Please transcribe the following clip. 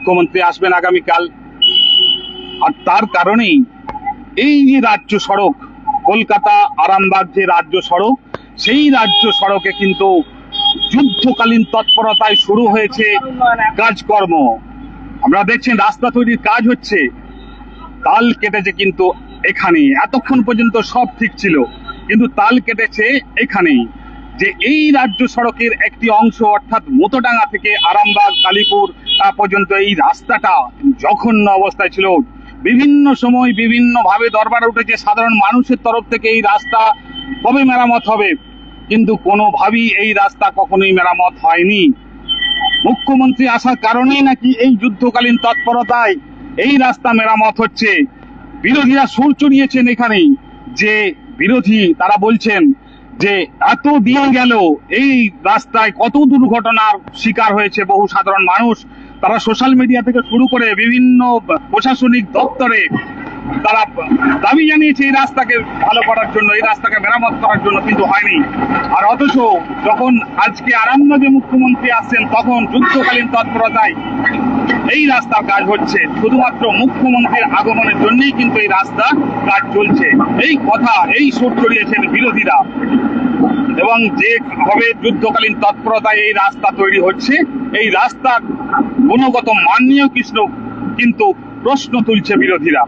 মুখ্যমন্ত্রী আসবেন আগামীকাল, আর তার কারণেই এই যে রাজ্য সড়ক, কলকাতা আরামবাগ যে রাজ্য সড়ক, সেই রাজ্য সড়কে কিন্তু যুদ্ধকালীন তৎপরতায় শুরু হয়েছে কাজকর্ম। আমরা দেখছেন রাস্তা তৈরির কাজ হচ্ছে, তাল কেটেছে কিন্তু এখানে। এতক্ষণ পর্যন্ত সব ঠিক ছিল, কিন্তু তাল কেটেছে এখানেই, যে এই রাজ্য সড়কের একটি অংশ অর্থাৎ মোতোডাঙ্গা থেকে আরামবাগ কালীপুর পর্যন্ত এই রাস্তাটা জঘন্য অবস্থায় ছিল। বিভিন্ন সময় বিভিন্ন ভাবে দরবারে উঠেছে সাধারণ মানুষের তরফ থেকে এই রাস্তা কবে মেরামত হবে, কিন্তু কোনোভাবেই এই রাস্তা কখনোই মেরামত হয়নি। মুখ্যমন্ত্রী আসার কারণেই নাকি এই যুদ্ধকালীন তৎপরতায় এই রাস্তা মেরামত হচ্ছে। বিরোধীরা সুর চড়িয়েছেন এখানেই, যে বিরোধী তারা বলছেন যে এত দিন গেল এই রাস্তায় কত দুর্ঘটনার শিকার হয়েছে বহু সাধারণ মানুষ। তারা সোশ্যাল মিডিয়া থেকে শুরু করে বিভিন্ন প্রশাসনিক দপ্তরে তারা দাবি জানিয়েছে এই রাস্তাকে ভালো করার জন্য, এই রাস্তাকে মেরামত করার জন্য, কিন্তু হয়নি। আর অথচ যখন আজকে আরামবাগে মুখ্যমন্ত্রী আসছেন, তখন যুদ্ধকালীন তৎপরতায় এই রাস্তার কাজ হচ্ছে। শুধুমাত্র মুখ্যমন্ত্রীর আগমনের জন্যই কিন্তু এই রাস্তা কাজ চলছে, এই কথা এই সুর চড়িয়েছেন বিরোধীরা। এবং যে ভাবে যুদ্ধকালীন তৎপরতায় এই রাস্তা তৈরি হচ্ছে, এই রাস্তার গুণগত মান নিয়েও কিন্তু প্রশ্ন তুলছে বিরোধীরা।